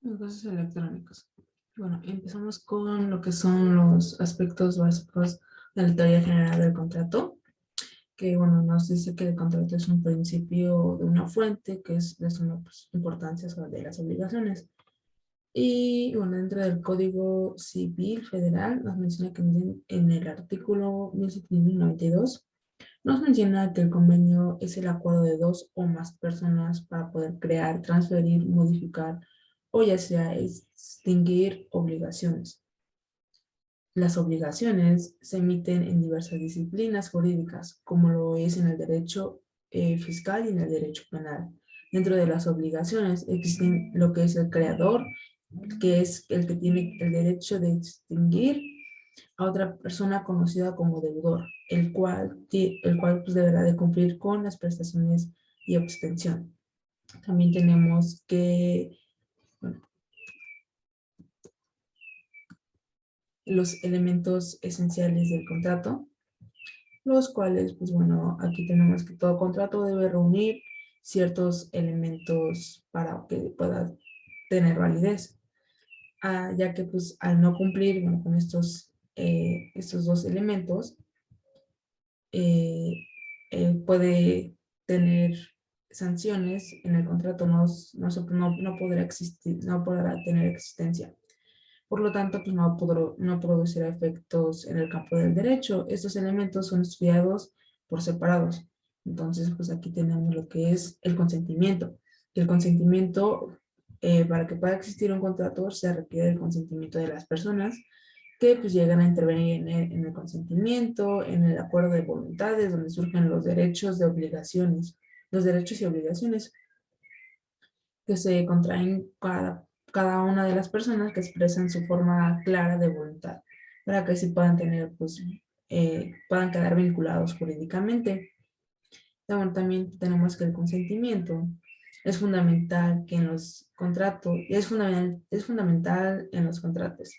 Negocios electrónicos. Bueno, empezamos con lo que son los aspectos básicos de la teoría general del contrato, que bueno, nos dice que el contrato es un principio de una fuente, que es de suma importancia sobre las obligaciones. Y bueno, dentro del Código Civil Federal nos menciona que en el artículo 1792 nos menciona que el convenio es el acuerdo de dos o más personas para poder crear, transferir, modificar o ya sea extinguir obligaciones. Las obligaciones se emiten en diversas disciplinas jurídicas, como lo es en el derecho fiscal y en el derecho penal. Dentro de las obligaciones existen lo que es el creador, que es el que tiene el derecho de extinguir a otra persona conocida como deudor, el cual pues, deberá de cumplir con las prestaciones y abstención. También tenemos que bueno, los elementos esenciales del contrato, los cuales, pues bueno, aquí tenemos que todo contrato debe reunir ciertos elementos para que pueda tener validez, ya que pues al no cumplir bueno, con estos dos elementos, eh, puede tener sanciones en el contrato, no podrá existir, no podrá tener existencia. Por lo tanto, pues no producirá efectos en el campo del derecho. Estos elementos son estudiados por separados. Entonces, pues aquí tenemos lo que es el consentimiento. El consentimiento, para que pueda existir un contrato, se requiere el consentimiento de las personas que pues llegan a intervenir en el consentimiento, en el acuerdo de voluntades, donde surgen los derechos de obligaciones, los derechos y obligaciones que se contraen cada una de las personas que expresan su forma clara de voluntad, para que así puedan tener, pues, puedan quedar vinculados jurídicamente. También tenemos que el consentimiento es fundamental que en los contratos, y es fundamental en los contratos,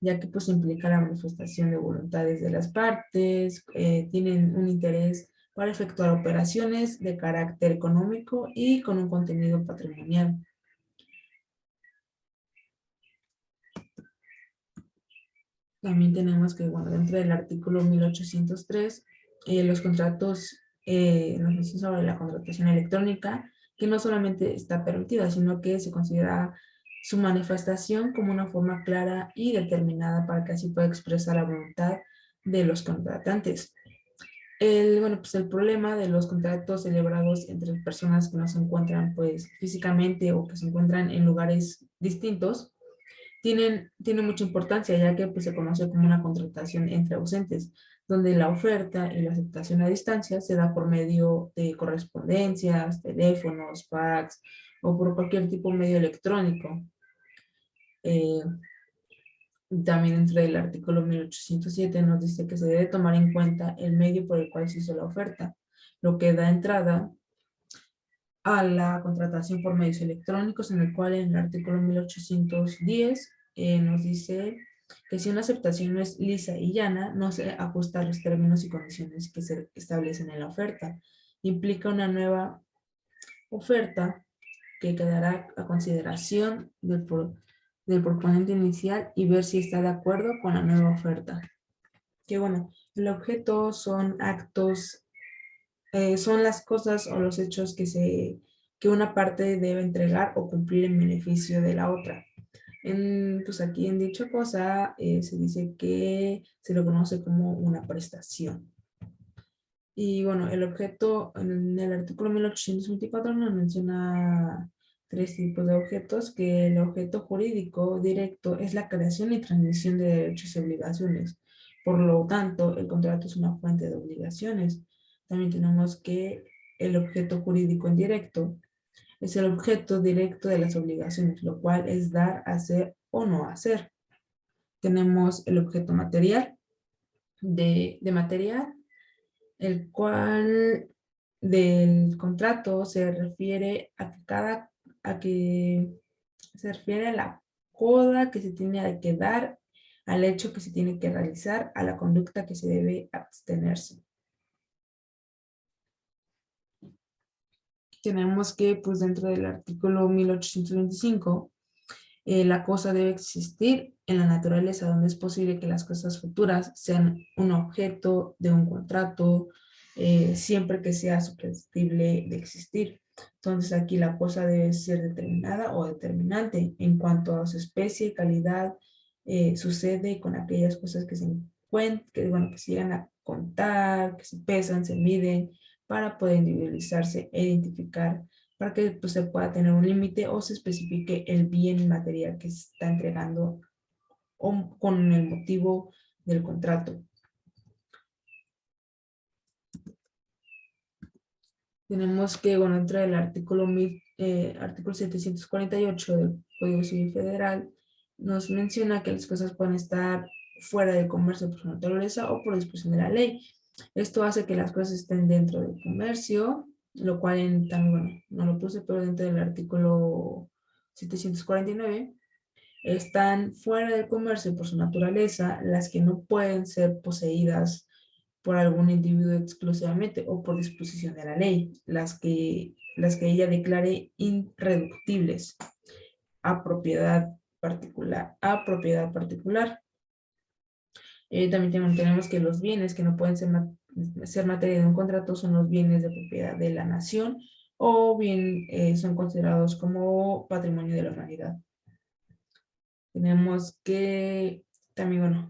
ya que pues implica la manifestación de voluntades de las partes, tienen un interés para efectuar operaciones de carácter económico y con un contenido patrimonial. También tenemos que, bueno, dentro del artículo 1803, los contratos nos dicen sobre la contratación electrónica, que no solamente está permitida, sino que se considera su manifestación como una forma clara y determinada para que así pueda expresar la voluntad de los contratantes. Bueno, pues el problema de los contratos celebrados entre personas que no se encuentran pues físicamente o que se encuentran en lugares distintos tiene mucha importancia, ya que pues, se conoce como una contratación entre ausentes, donde la oferta y la aceptación a distancia se da por medio de correspondencias, teléfonos, fax o por cualquier tipo de medio electrónico. Eh, También dentro del artículo 1807 nos dice que se debe tomar en cuenta el medio por el cual se hizo la oferta, lo que da entrada a la contratación por medios electrónicos, en el cual en el artículo 1810 nos dice que si una aceptación no es lisa y llana, no se ajusta a los términos y condiciones que se establecen en la oferta. Implica una nueva oferta que quedará a consideración del proponente inicial y ver si está de acuerdo con la nueva oferta. Que bueno, el objeto son actos, son las cosas o los hechos que una parte debe entregar o cumplir en beneficio de la otra. Pues aquí en dicha cosa se dice que se lo conoce como una prestación. Y bueno, el objeto en el artículo 1824 nos menciona tres tipos de objetos, que el objeto jurídico directo es la creación y transmisión de derechos y obligaciones. Por lo tanto, el contrato es una fuente de obligaciones. También tenemos que el objeto jurídico indirecto es el objeto directo de las obligaciones, lo cual es dar, hacer o no hacer. Tenemos el objeto material de material, el cual del contrato se refiere se refiere a la coda que se tiene que dar, al hecho que se tiene que realizar, a la conducta que se debe abstenerse. Tenemos que, pues dentro del artículo 1825, La cosa debe existir en la naturaleza, donde es posible que las cosas futuras sean un objeto de un contrato, siempre que sea susceptible de existir. Entonces aquí la cosa debe ser determinada o determinante en cuanto a su especie, calidad, sucede con aquellas cosas que se encuentran, que, bueno, que se llegan a contar, que se pesan, se miden, para poder individualizarse e identificar, para que pues, se pueda tener un límite o se especifique el bien material que se está entregando con el motivo del contrato. Tenemos que, bueno, dentro del artículo 748 del Código Civil Federal, nos menciona que las cosas pueden estar fuera del comercio por su naturaleza o por disposición de la ley. Esto hace que las cosas estén dentro del comercio, lo cual bueno, no lo puse, pero dentro del artículo 749, están fuera del comercio por su naturaleza las que no pueden ser poseídas por algún individuo exclusivamente o por disposición de la ley, las que ella declare irreductibles a propiedad particular. También tenemos que los bienes que no pueden ser materia de un contrato son los bienes de propiedad de la nación o bien son considerados como patrimonio de la humanidad. Tenemos que también, bueno,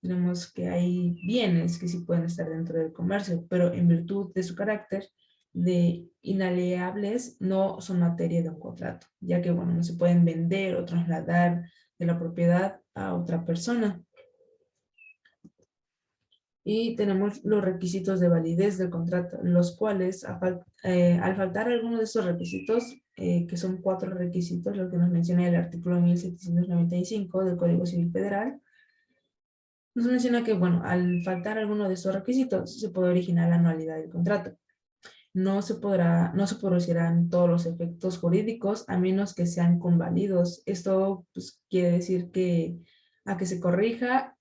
tenemos que hay bienes que sí pueden estar dentro del comercio, pero en virtud de su carácter de inalienables no son materia de un contrato, ya que, bueno, no se pueden vender o trasladar de la propiedad a otra persona. Y tenemos los requisitos de validez del contrato, los cuales al faltar alguno de esos requisitos, que son 4 requisitos, lo que nos menciona el artículo 1795 del Código Civil Federal, nos menciona que, bueno, al faltar alguno de esos requisitos, se puede originar la nulidad del contrato. No se producirán todos los efectos jurídicos a menos que sean convalidos. Esto pues, quiere decir que a que se corrija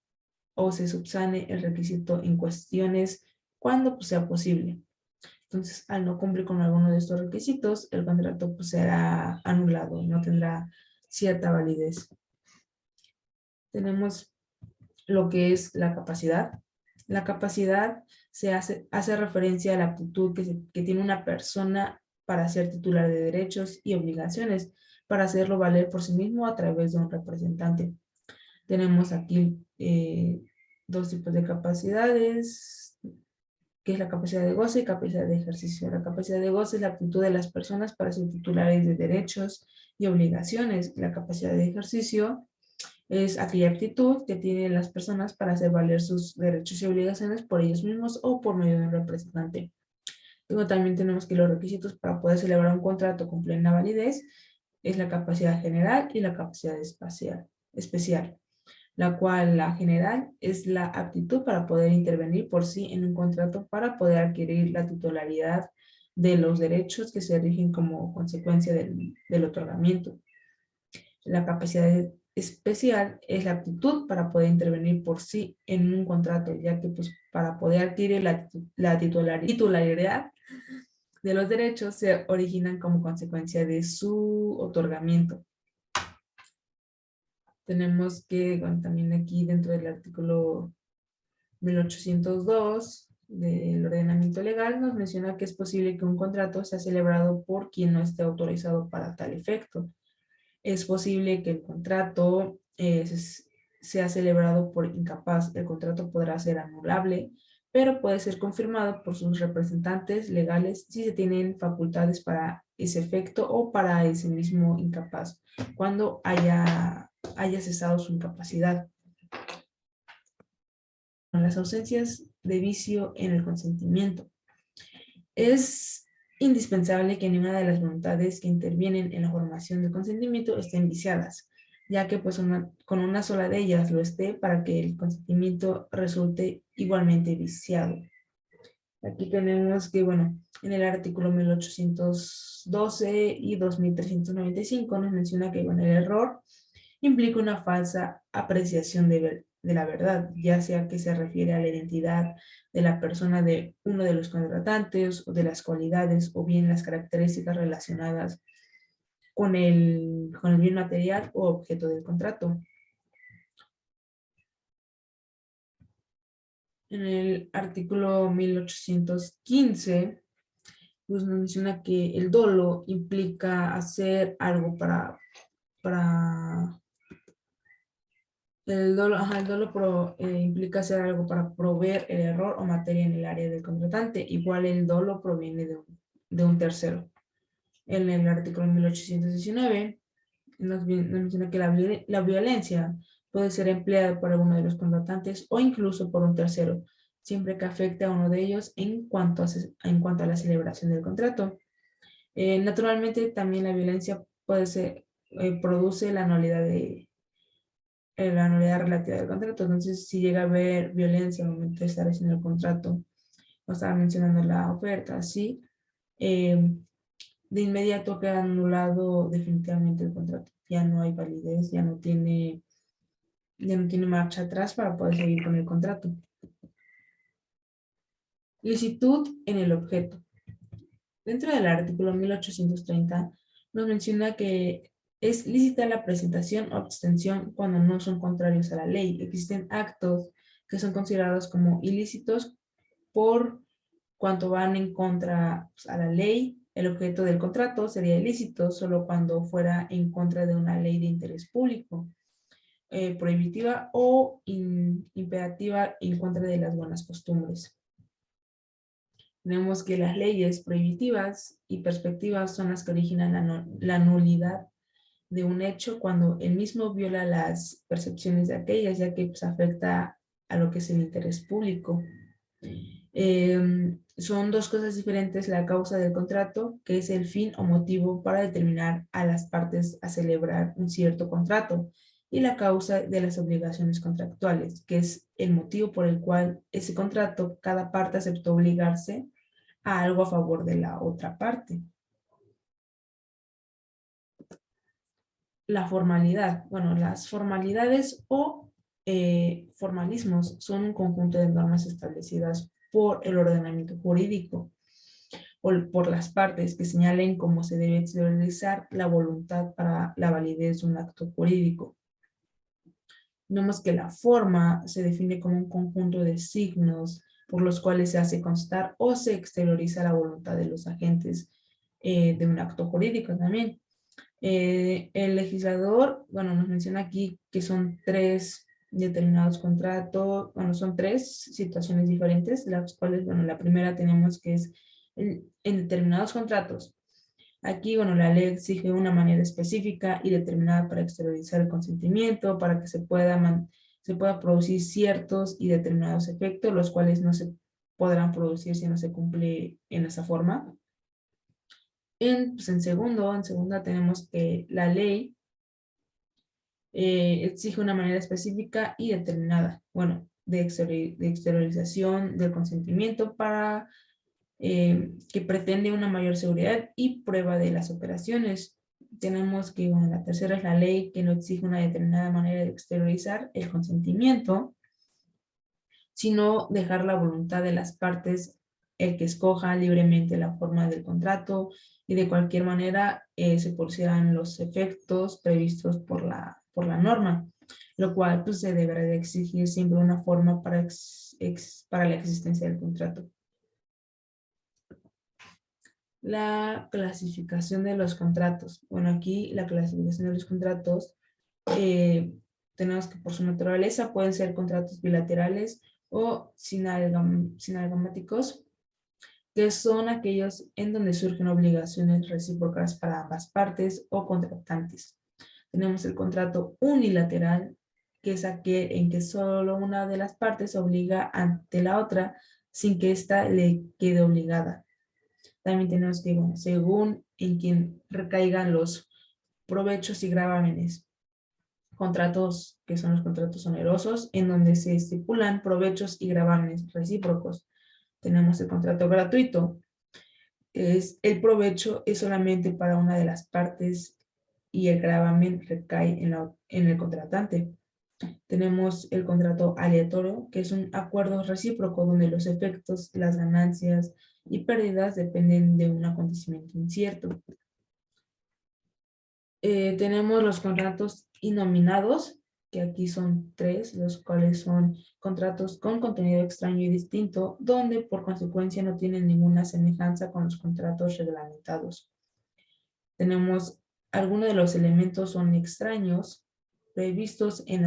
o se subsane el requisito en cuestiones cuando pues, sea posible. Entonces, al no cumplir con alguno de estos requisitos, el contrato pues, será anulado y no tendrá cierta validez. Tenemos lo que es la capacidad. La capacidad hace referencia a la aptitud que tiene una persona para ser titular de derechos y obligaciones, para hacerlo valer por sí mismo a través de un representante. Tenemos aquí 2 tipos de capacidades, que es la capacidad de goce y capacidad de ejercicio. La capacidad de goce es la aptitud de las personas para ser titulares de derechos y obligaciones. La capacidad de ejercicio es aquella aptitud que tienen las personas para hacer valer sus derechos y obligaciones por ellos mismos o por medio de un representante. Luego también tenemos que los requisitos para poder celebrar un contrato con plena validez es la capacidad general y la capacidad especial, la cual la general es la aptitud para poder intervenir por sí en un contrato para poder adquirir la titularidad de los derechos que se rigen como consecuencia del otorgamiento. La capacidad especial es la aptitud para poder intervenir por sí en un contrato, ya que pues, para poder adquirir la titularidad de los derechos se originan como consecuencia de su otorgamiento. Tenemos que, bueno, también aquí dentro del artículo 1802 del ordenamiento legal nos menciona que es posible que un contrato sea celebrado por quien no esté autorizado para tal efecto. Es posible que el contrato sea celebrado por incapaz. El contrato podrá ser anulable, pero puede ser confirmado por sus representantes legales si se tienen facultades para ese efecto o para ese mismo incapaz, cuando haya cesado su incapacidad. Las ausencias de vicio en el consentimiento. Es indispensable que ninguna de las voluntades que intervienen en la formación del consentimiento estén viciadas, ya que pues con una sola de ellas lo esté para que el consentimiento resulte igualmente viciado. Aquí tenemos que, bueno, en el artículo 1812 y 2395 nos menciona que, bueno, el error implica una falsa apreciación de la verdad, ya sea que se refiere a la identidad de la persona de uno de los contratantes o de las cualidades o bien las características relacionadas con el bien material o objeto del contrato. En el artículo 1815, pues nos menciona que el dolo implica hacer algo para el dolo implica hacer algo para proveer el error o materia en el área del contratante. Igual el dolo proviene de un tercero. En el artículo 1819 nos menciona que la violencia puede ser empleada por alguno de los contratantes o incluso por un tercero, siempre que afecte a uno de ellos en cuanto a la celebración del contrato. Naturalmente, también la violencia produce la nulidad relativa del contrato. Entonces, si llega a haber violencia al momento de estar haciendo el contrato, o estaba mencionando la oferta, sí, de inmediato queda anulado definitivamente el contrato. Ya no hay validez, ya no tiene marcha atrás para poder seguir con el contrato. Licitud en el objeto. Dentro del artículo 1830 nos menciona que es lícita la presentación o abstención cuando no son contrarios a la ley. Existen actos que son considerados como ilícitos por cuanto van en contra pues, a la ley. El objeto del contrato sería ilícito solo cuando fuera en contra de una ley de interés público, prohibitiva o imperativa en contra de las buenas costumbres. Tenemos que las leyes prohibitivas y perspectivas son las que originan la nulidad de un hecho cuando el mismo viola las percepciones de aquellas, ya que pues, afecta a lo que es el interés público. Son dos cosas diferentes: la causa del contrato, que es el fin o motivo para determinar a las partes a celebrar un cierto contrato, y la causa de las obligaciones contractuales, que es el motivo por el cual ese contrato cada parte aceptó obligarse a algo a favor de la otra parte. La formalidad. Bueno, las formalidades o formalismos son un conjunto de normas establecidas por el ordenamiento jurídico o por las partes que señalen cómo se debe exteriorizar la voluntad para la validez de un acto jurídico. Vemos que la forma se define como un conjunto de signos por los cuales se hace constar o se exterioriza la voluntad de los agentes de un acto jurídico también. El legislador, bueno, nos menciona aquí que son tres determinados contratos, bueno, son tres situaciones diferentes, las cuales, bueno, la primera tenemos que es en determinados contratos. Aquí, bueno, la ley exige una manera específica y determinada para exteriorizar el consentimiento, para que se pueda producir ciertos y determinados efectos, los cuales no se podrán producir si no se cumple en esa forma. Pues en segunda tenemos que la ley exige una manera específica y determinada, bueno, de exteriorización del consentimiento para que pretende una mayor seguridad y prueba de las operaciones. Tenemos que, bueno, la tercera es la ley que no exige una determinada manera de exteriorizar el consentimiento, sino dejar la voluntad de las partes el que escoja libremente la forma del contrato y de cualquier manera se producirán los efectos previstos por la norma, lo cual pues, se deberá de exigir siempre una forma para la existencia del contrato. La clasificación de los contratos. Bueno, aquí la clasificación de los contratos tenemos que por su naturaleza pueden ser contratos bilaterales o sinalgamáticos, que son aquellos en donde surgen obligaciones recíprocas para ambas partes o contratantes. Tenemos el contrato unilateral, que es aquel en que solo una de las partes obliga ante la otra sin que ésta le quede obligada. También tenemos que, bueno, según en quien recaigan los provechos y gravámenes. Contratos que son los contratos onerosos, en donde se estipulan provechos y gravámenes recíprocos. Tenemos el contrato gratuito, el provecho es solamente para una de las partes y el gravamen recae en el contratante. Tenemos el contrato aleatorio, que es un acuerdo recíproco donde los efectos, las ganancias y pérdidas dependen de un acontecimiento incierto. Tenemos los contratos innominados, que aquí son 3, los cuales son contratos con contenido extraño y distinto, donde por consecuencia no tienen ninguna semejanza con los contratos reglamentados. Tenemos algunos de los elementos son extraños, previstos en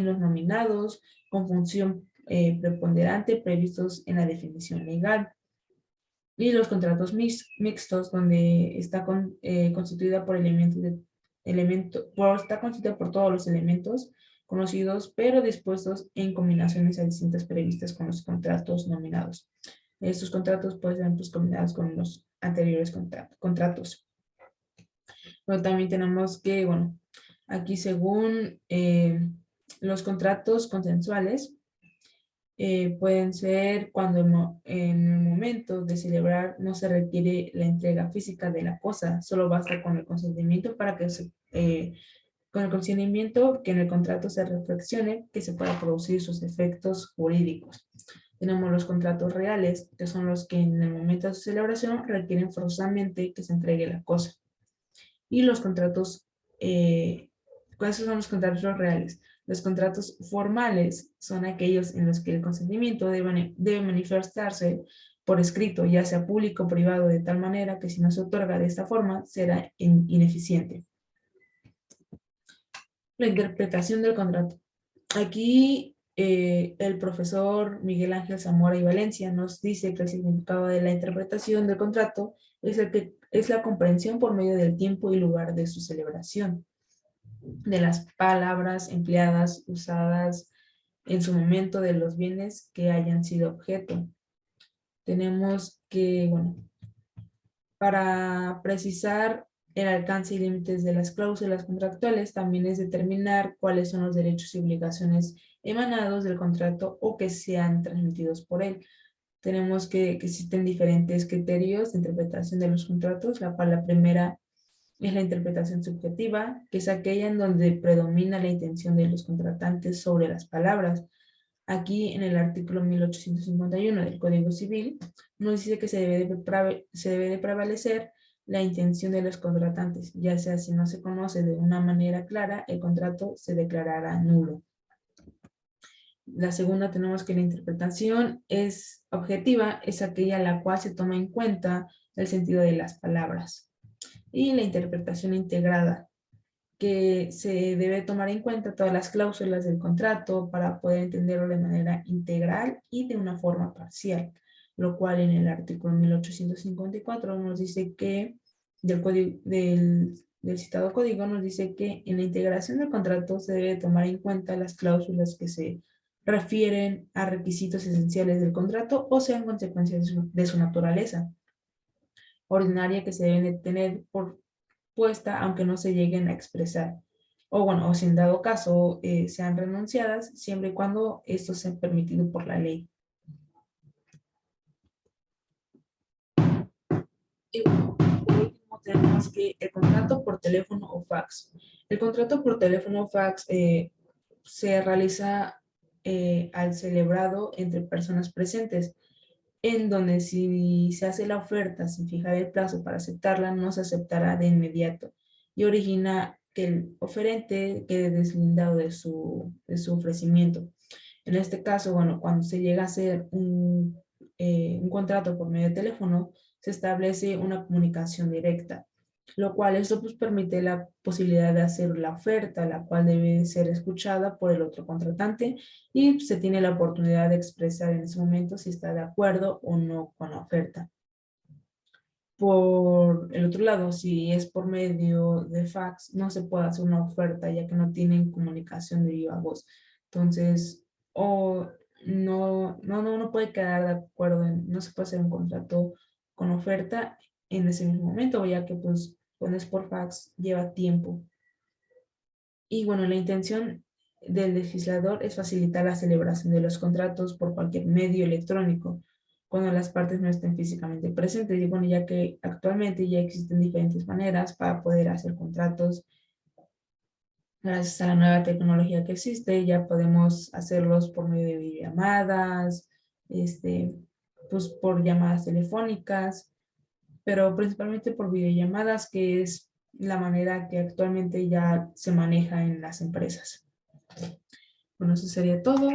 los nominados, con función preponderante, previstos en la definición legal. Y los contratos mixtos, donde está constituida por está constituida por todos los elementos conocidos, pero dispuestos en combinaciones a distintas previstas con los contratos nominados. Estos contratos pueden ser pues, combinados con los anteriores contratos. Pero también tenemos que, bueno, aquí según los contratos consensuales, pueden ser cuando en el momento de celebrar no se requiere la entrega física de la cosa, solo basta con el consentimiento para que con el consentimiento que en el contrato se reflexione que se pueda producir sus efectos jurídicos. Tenemos los contratos reales, que son los que en el momento de su celebración requieren forzosamente que se entregue la cosa. Y los contratos, ¿cuáles son los contratos reales? Los contratos formales son aquellos en los que el consentimiento debe manifestarse por escrito, ya sea público o privado, de tal manera que si no se otorga de esta forma, será ineficiente. La interpretación del contrato. Aquí el profesor Miguel Ángel Zamora y Valencia nos dice que el significado de la interpretación del contrato es la comprensión por medio del tiempo y lugar de su celebración, de las palabras empleadas, usadas en su momento, de los bienes que hayan sido objeto. Tenemos que, bueno, para precisar el alcance y límites de las cláusulas contractuales, también es determinar cuáles son los derechos y obligaciones emanados del contrato o que sean transmitidos por él. Tenemos que existen diferentes criterios de interpretación de los contratos, la cual la primera es la interpretación subjetiva, que es aquella en donde predomina la intención de los contratantes sobre las palabras. Aquí en el artículo 1851 del Código Civil nos dice que se debe de prevalecer la intención de los contratantes, ya sea si no se conoce de una manera clara, el contrato se declarará nulo. La segunda tenemos que la interpretación es objetiva, es aquella en la cual se toma en cuenta el sentido de las palabras. Y la interpretación integrada, que se debe tomar en cuenta todas las cláusulas del contrato para poder entenderlo de manera integral y de una forma parcial, lo cual en el artículo 1854 nos dice que del citado código nos dice que en la integración del contrato se debe tomar en cuenta las cláusulas que se refieren a requisitos esenciales del contrato o sean consecuencias de su naturaleza ordinaria que se deben de tener por puesta aunque no se lleguen a expresar. O bueno, o si en dado caso sean renunciadas, siempre y cuando esto sea permitido por la ley. Y bueno, por último tenemos que el contrato por teléfono o fax. El contrato por teléfono o fax se realiza al celebrado entre personas presentes, en donde si se hace la oferta sin fijar el plazo para aceptarla, no se aceptará de inmediato y origina que el oferente quede deslindado de su ofrecimiento. En este caso, bueno, cuando se llega a hacer un contrato por medio de teléfono, se establece una comunicación directa, lo cual esto pues permite la posibilidad de hacer la oferta, la cual debe ser escuchada por el otro contratante y se tiene la oportunidad de expresar en ese momento si está de acuerdo o no con la oferta. Por el otro lado, si es por medio de fax, no se puede hacer una oferta ya que no tienen comunicación de viva voz. Entonces, o no puede quedar de acuerdo, no se puede hacer un contrato con oferta en ese mismo momento, ya que pues cuando es por fax lleva tiempo. Y bueno, la intención del legislador es facilitar la celebración de los contratos por cualquier medio electrónico, cuando las partes no estén físicamente presentes. Y bueno, ya que actualmente ya existen diferentes maneras para poder hacer contratos. Gracias a la nueva tecnología que existe, ya podemos hacerlos por medio de videollamadas, pues por llamadas telefónicas, pero principalmente por videollamadas, que es la manera que actualmente ya se maneja en las empresas. Bueno, eso sería todo.